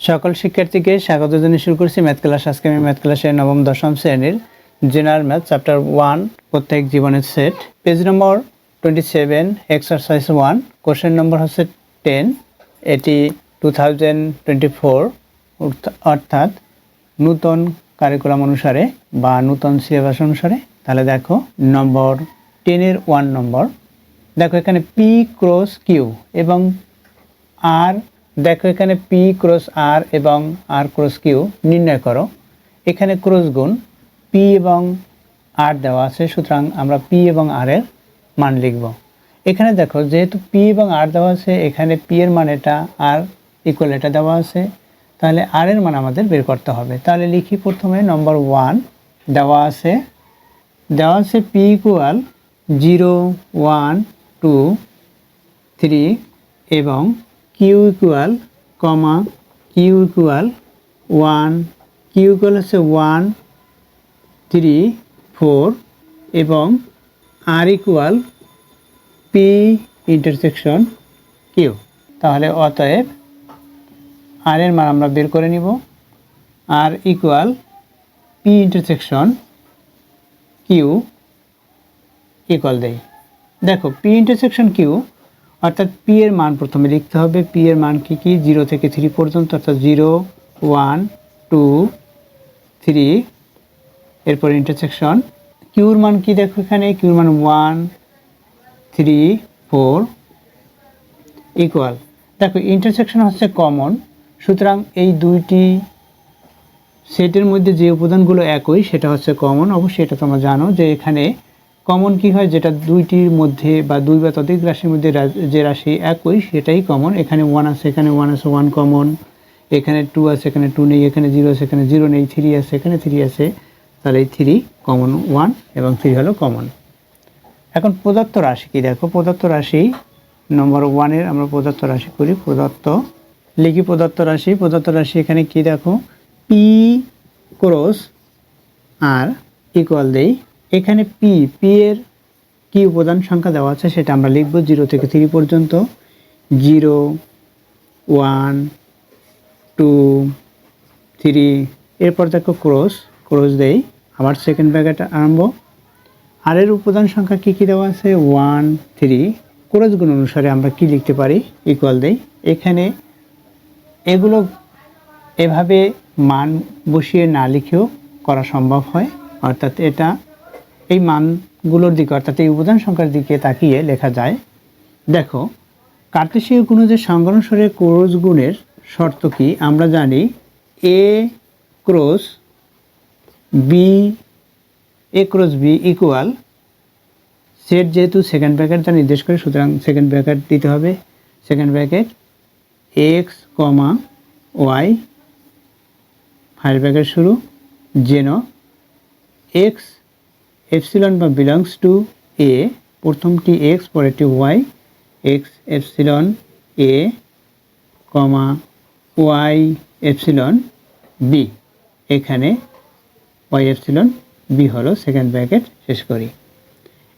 সকল শিক্ষার্থীকে স্বাগত জানিয়ে শুরু করছি ম্যাথ ক্লাস। আজকে আমি ম্যাথ ক্লাসের নবম দশম শ্রেণীর জেনারেল ম্যাথ চ্যাপ্টার 1 প্রত্যেক জীবনের সেট, পেজ নম্বর 27, এক্সারসাইজ 1, কোশ্চেন নম্বর হচ্ছে 10। এটি 2024 অর্থাৎ নূতন কারিকুলাম অনুসারে বা নূতন সিলেবাস অনুসারে। তাহলে দেখো নম্বর 10-এর 1 নম্বর, দেখো এখানে পি ক্রস কিউ এবং আর, দেখো এখানে পি ক্রস আর এবং আর ক্রস কিউ নির্ণয় করো। এখানে ক্রস গুণ পি এবং আর দেওয়া আছে, সুতরাং আমরা পি এবং আর এর মান লিখব। এখানে দেখো যেহেতু পি এবং আর দেওয়া আছে, এখানে পি এর মান এটা, আর ইকুয়াল এটা দেওয়া আছে, তাহলে আর এর মান আমাদের বের করতে হবে। তাহলে লিখি প্রথমে নম্বর 1 দেওয়া আছে পি ইকুয়াল 0, 1, 2, 3 এবং Q equal comma Q equal 1, Q equal হচ্ছে 1, 3, 4 এবং R equal P intersection Q. তাহলে অতএব আর এর মান আমরা বের করে নিব। R equal P intersection Q equal দেই। দেখো পি ইন্টারসেকশন কিউ অর্থাৎ পি এর মান প্রথমে লিখতে হবে। পি এর মান কি 0 থেকে 3 পর্যন্ত, অর্থাৎ 0, 1, 2, 3, এরপর ইন্টারসেকশন কিউর মান কি, দেখো এখানে কিউর মান 1, 3, 4 ইকুয়াল, দেখো ইন্টারসেকশন হচ্ছে কমন, সুতরাং এই দুইটি সেটের মধ্যে যে উপাদানগুলো একই সেটা হচ্ছে কমন। অবশ্যই এটা তোমরা জানো যে এখানে কমন কি হয়, যেটা দুইটির মধ্যে বা দুই বা ততোধিক রাশির মধ্যে যে রাশি একই সেটাই কমন। এখানে 1 আছে, এখানে 1 আছে, 1 কমন। এখানে 2 আছে, এখানে 2 নেই। এখানে 0 আছে, এখানে 0 নেই। 3 আছে, এখানে 3 আছে, তাহলে এই 3 কমন, 1 এবং 3 হলো কমন। এখন প্রদত্ত রাশি কি, দেখো প্রদত্ত রাশি নম্বর 1-এর আমরা প্রদত্ত রাশি করি। লিখি প্রদত্ত রাশি এখানে কি, দেখো পি ক্রস আর ইকুয়াল দেই। এখানে পি এর কি উপাদান সংখ্যা দেওয়া আছে সেটা আমরা লিখব 0 থেকে 3 পর্যন্ত। 0, 1, 2, 3, এরপর দেখো ক্রস দেই, আবার সেকেন্ড ব্র্যাকেট আরম্ভ। আর এর উপাদান সংখ্যা কি দেওয়া আছে 1, 3, ক্রস গুণ অনুসারে আমরা কি লিখতে পারি, ইকুয়াল দেই। এখানে এগুলো এভাবে মান বসিয়ে না লিখেও করা সম্ভব হয়, অর্থাৎ এটা এই মানগুলোর দিকে অর্থাৎ এই উপাদান সংখ্যার দিকে তাকিয়ে লেখা যায়। দেখো কার্তেশীয় গুণজের সংজ্ঞানুসারে ক্রস গুণের শর্ত কি, আমরা জানি এ ক্রস বি ইকুয়াল সেট, যেহেতু সেকেন্ড ব্র্যাকেট যা নির্দেশ করে সুতরাং সেকেন্ড ব্র্যাকেট দিতে হবে। সেকেন্ড ব্র্যাকেট এক্স কমা ওয়াই, ফার্স্ট ব্র্যাকেট শুরু, যেন এক্স এপসিলন বা বিলংস টু এ, প্রথমটি এক্স পরেরটি ওয়াই, এক্স এপসিলন এ কমা ওয়াই এপসিলন বি, এখানে ওয়াই এপসিলন বি হলো সেকেন্ড ব্র্যাকেট। শেষ করি।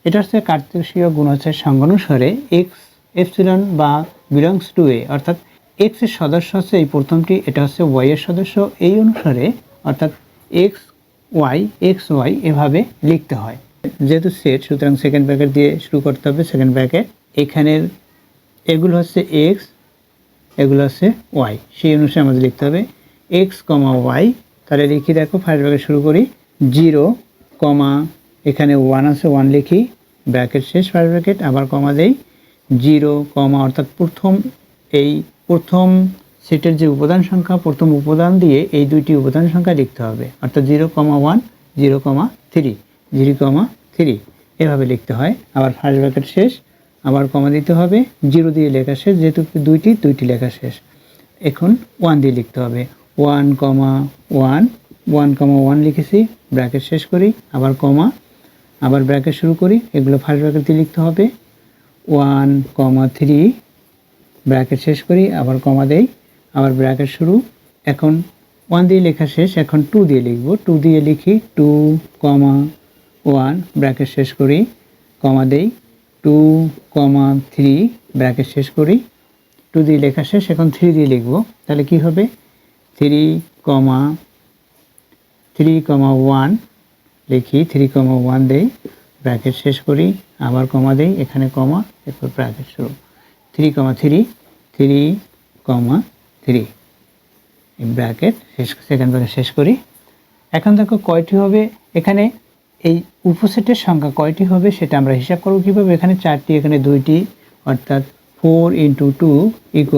এটা হচ্ছে কার্তেশীয় গুণজের সংজ্ঞানুসারে এক্স এপসিলন বা বিলংস টু এ, অর্থাৎ এক্স এর সদস্য হচ্ছে এই প্রথমটি, এটা হচ্ছে ওয়াই এর সদস্য, এই অনুসারে অর্থাৎ এক্স ওয়াই এভাবে লিখতে হয়। যেহেতু সেট সুতরাং সেকেন্ড ব্র্যাকেট দিয়ে শুরু করতে হবে। সেকেন্ড ব্র্যাকেট এখানের এগুলো হচ্ছে এক্স, এগুলো হচ্ছে ওয়াই, সেই অনুসারে আমাদের লিখতে হবে এক্স কমা ওয়াই। তাহলে লিখি, দেখো ফার্স্ট ব্র্যাকেট শুরু করি, 0 কমা এখানে 1 আছে, 1 লিখি, ব্র্যাকেট শেষ, ফার্স্ট ব্র্যাকেট আবার কমা দেই, 0 কমা অর্থাৎ প্রথম সেটের যে উপাদান সংখ্যা, প্রথম উপাদান দিয়ে এই দুইটি উপাদান সংখ্যা লিখতে হবে, অর্থাৎ 0,1, 0,3 এভাবে লিখতে হয়। আবার ফার্স্ট ব্র্যাকেট শেষ, আবার কমা দিতে হবে, 0 দিয়ে লেখা শেষ, যেহেতু দুইটি লেখা শেষ। এখন 1 দিয়ে লিখতে হবে, 1,1 লিখেছি, ব্র্যাকেট শেষ করি, আবার কমা, আবার ব্র্যাকেট শুরু করি, এগুলো ফার্স্ট ব্র্যাকেট দিয়ে লিখতে হবে, 1,3 ব্র্যাকেট শেষ করি, আবার কমা দেই, আবার ব্র্যাকেট শুরু। এখন 1 দিয়ে লেখা শেষ, এখন 2 দিয়ে লিখব, 2 দিয়ে লিখি, 2,1 ব্র্যাকেট শেষ করি, কমা দেই, 2,3 ব্র্যাকেট শেষ করি, 2 দিয়ে লেখা শেষ, এখন 3 দিয়ে লিখব। তাহলে কি হবে, 3,1 লিখি, 3,1 দেই, ব্র্যাকেট শেষ করি, আবার কমা দেই, এখানে কমা, এরপর ব্র্যাকেট শুরু, 3,3 ব্র্যাকেট শেষ, সেকেন্ড ব্র্যাকেট শেষ করি। এখন দেখো কয়টি হবে, এখানে এই উপসেটের সংখ্যা কয়টি হবে সেটা আমরা হিসাব করব কীভাবে। এখানে 4টি, এখানে 2টি, অর্থাৎ 4 × 2 =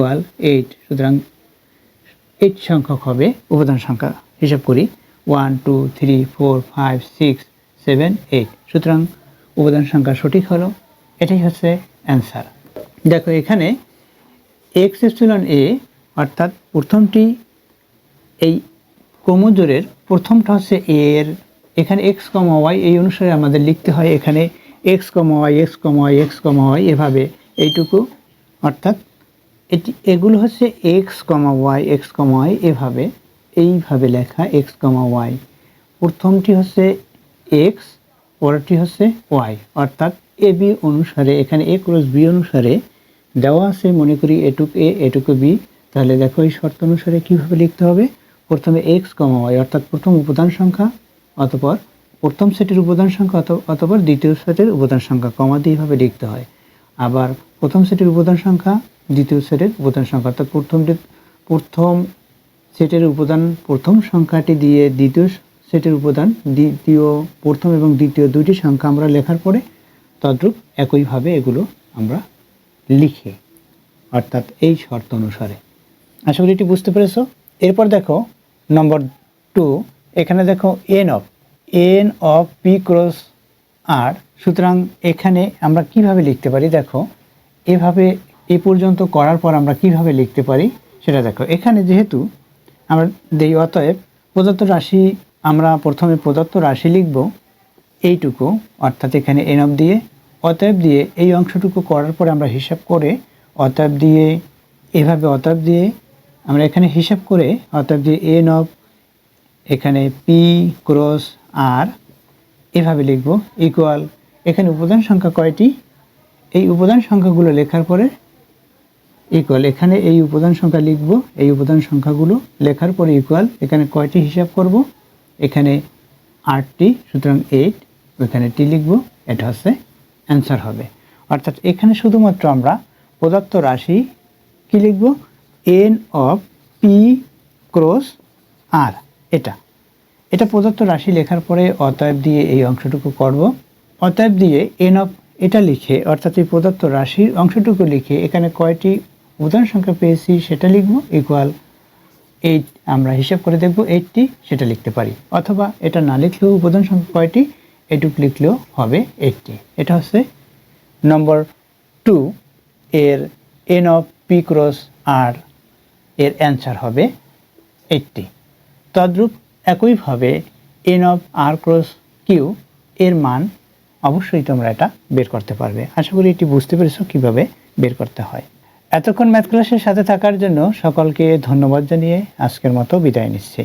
8। সুতরাং 8 সংখ্যক হবে উপাদান সংখ্যা। হিসাব করি 1 2 3 4 5 6 7 8। সুতরাং উপাদান সংখ্যা সঠিক হলো। এটাই হচ্ছে অ্যান্সার। দেখো এখানে XεA অর্থাৎ প্রথমটি, এই ক্রমজোড়ের প্রথমটা হচ্ছে A এর, এখানে x, y এই অনুসারে আমাদের লিখতে হয়। এখানে x, y x, y x, y এভাবে এইটুকু, অর্থাৎ এগুলো হচ্ছে x, y x, y এভাবে, এইভাবে লেখা x, y। প্রথমটি হচ্ছে x, পরেরটি হচ্ছে y, অর্থাৎ AB অনুসারে, এখানে A × B অনুসারে দেওয়া আছে। মনে করি এটুকু A, এটুকু B। তাহলে দেখো এই শর্ত অনুসারে কীভাবে লিখতে হবে। প্রথমে x, y অর্থাৎ প্রথম উপাদান সংখ্যা, অতঃপর প্রথম সেটের উপাদান সংখ্যা, অতঃপর দ্বিতীয় সেটের উপাদান সংখ্যা, কমা দিয়ে এইভাবে লিখতে হয়। আবার প্রথম সেটের উপাদান সংখ্যা, দ্বিতীয় সেটের উপাদান সংখ্যা, অর্থাৎ প্রথম সেটের উপাদান প্রথম সংখ্যাটি দিয়ে দ্বিতীয় সেটের উপাদান, প্রথম এবং দ্বিতীয় দুইটি সংখ্যা আমরা লেখার পরে তদ্রূপ একইভাবে এগুলো আমরা লিখি, অর্থাৎ এই শর্ত অনুসারে। আশা করি এটি বুঝতে পেরেছো। এরপর দেখো নম্বর 2, এখানে দেখো n of p × r। সুতরাং এখানে আমরা কিভাবে লিখতে পারি, দেখো এভাবে এ পর্যন্ত করার পর আমরা কিভাবে লিখতে পারি সেটা দেখো। এখানে যেহেতু আমরা দেই, অতএব প্রদত্ত রাশি, আমরা প্রথমে প্রদত্ত রাশি লিখব এইটুকু, অর্থাৎ এখানে n of দিয়ে, অতএব দিয়ে এই অংশটুকু করার পরে আমরা হিসাব করে অতএব দিয়ে, এভাবে অতএব দিয়ে আমরা এখানে হিসাব করে অতএব দিয়ে n of এখানে p × r এভাবে লিখব, ইকুয়াল, এখানে উপাদান সংখ্যা কয়টি, এই উপাদান সংখ্যাগুলো লেখার পরে ইকুয়াল, এখানে এই উপাদান সংখ্যা লিখব, এই উপাদান সংখ্যাগুলো লেখার পরে ইকুয়াল, এখানে কয়টি হিসাব করব, এখানে 8টি, সুতরাং 8, ওইখানে টি লিখব, এটা হচ্ছে অ্যান্সার হবে। অর্থাৎ এখানে শুধুমাত্র আমরা প্রদত্ত রাশি কি লিখব, n of p × r, এটা প্রদত্ত রাশি লেখার পরে অতএব দিয়ে এই অংশটুকু করব, অতএব দিয়ে n of এটা লিখে, অর্থাৎ এই প্রদত্ত রাশির অংশটুকু লিখে এখানে কয়টি উপাদান সংখ্যা পেয়েছি সেটা লিখব, ইকুয়াল 8, আমরা হিসাব করে দেখব 8টি, সেটা লিখতে পারি। অথবা এটা না লিখলেও উপাদান সংখ্যা কয়টি এটুকু লিখলেও হবে 8টি। এটা হচ্ছে নম্বর 2 এর n of p × r এর অ্যান্সার হবে 8টি। তদ্রূপ একইভাবে n of r × q এর মান অবশ্যই তোমরা এটা বের করতে পারবে। আশা করি এটি বুঝতে পেরেছো কিভাবে বের করতে হয়। এতক্ষণ ম্যাথ ক্লাসের সাথে থাকার জন্য সকলকে ধন্যবাদ জানিয়ে আজকের মতো বিদায় নিচ্ছি।